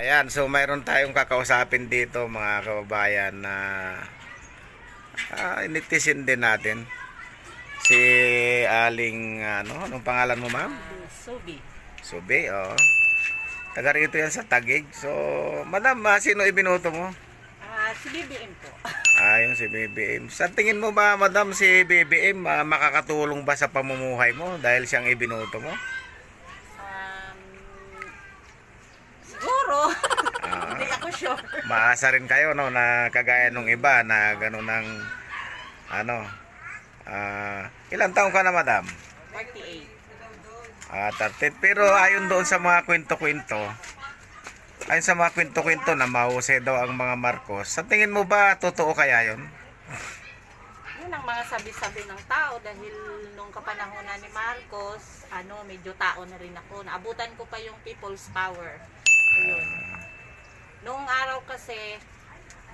Ayan, so mayroon tayong kakausapin dito mga kababayan na initisin din natin. Si Aling, anong pangalan mo ma'am? Subi. Subi, oo. Taga rito yan sa Taguig. So, madam, sino ibinuto mo? Si BBM po. Yung si BBM. Sa tingin mo ba, madam, si BBM makakatulong ba sa pamumuhay mo dahil siyang ibinuto mo? Siguro. Hindi ako sure. Maasa rin kayo, no, na kagaya nung iba na gano'n ng, ilang taong ka na, madam? 48. 30. Pero ayon doon sa mga kwento-kwento, na mahusay daw ang mga Marcos. Sa tingin mo ba, totoo kaya yun? Yun ang mga sabi-sabi ng tao dahil nung kapanahonan ni Marcos, medyo tao na rin ako. Naabutan ko pa yung people's power. Ayun. Noong araw kasi,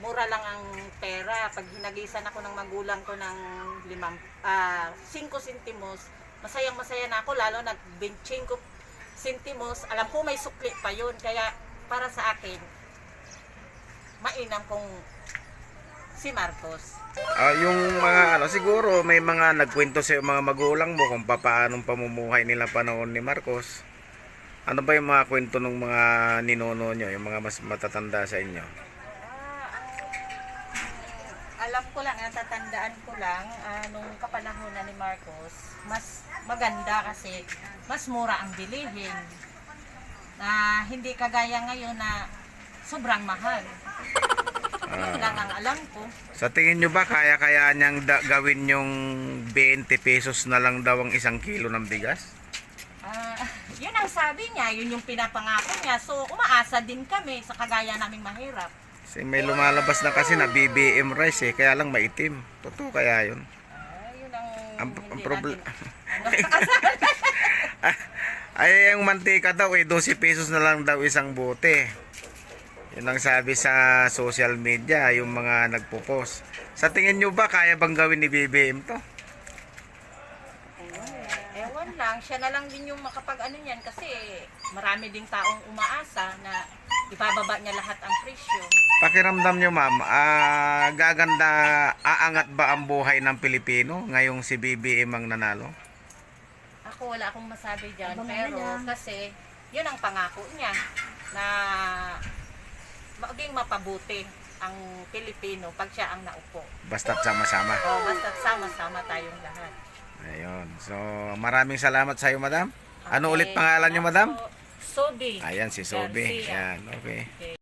mura lang ang pera. Pag hinagisan ako ng magulang ko ng 5 sentimos, masayang-masaya na ako, lalo na 25 sentimos. Alam ko may sukli pa yun. Kaya para sa akin, mainam kong si Marcos. Yung mga siguro may mga nagkwento sa mga magulang mo kung paanong pamumuhay nila panahon ni Marcos. Ano ba yung mga kwento ng mga ninuno nyo, yung mga mas matatanda sa inyo? Alam ko lang, natatandaan ko lang, nung kapanahonan ni Marcos, mas maganda kasi mas mura ang bilihin. Hindi kagaya ngayon na sobrang mahal. Yun lang ang alam ko. Sa tingin nyo ba kaya niyang gawin yung 20 pesos na lang daw ang 1 kilo ng bigas? Yun ang sabi niya, yun yung pinapangako niya. So, umaasa din kami sa kagaya naming mahirap. Kasi may lumalabas na kasi na BBM rice kaya lang maitim. Totoo kaya yun? Yun Ang hindi problema. natin. Ay, yung mantika daw 12 pesos na lang daw isang bote. Yun ang sabi sa social media, yung mga nagpo-post. Sa tingin nyo ba, kaya bang gawin ni BBM to? Ewan lang, siya na lang din yung makapag-ano yan kasi marami ding taong umaasa na ibababa niya lahat ang presyo. Pakiramdam nyo ma'am, aangat ba ang buhay ng Pilipino ngayong si BBM ang nanalo? Ako wala akong masabi dyan, pero kasi yun ang pangako niya na maging mapabuti ang Pilipino pag siya ang naupo. Basta't sama-sama. Basta't sama-sama tayong lahat. Ayun. So, maraming salamat sa iyo, madam. Ano Okay. ulit pangalan niyo, madam? Sobi. Ayan, si Sobe. Garcia. Ayan, okay.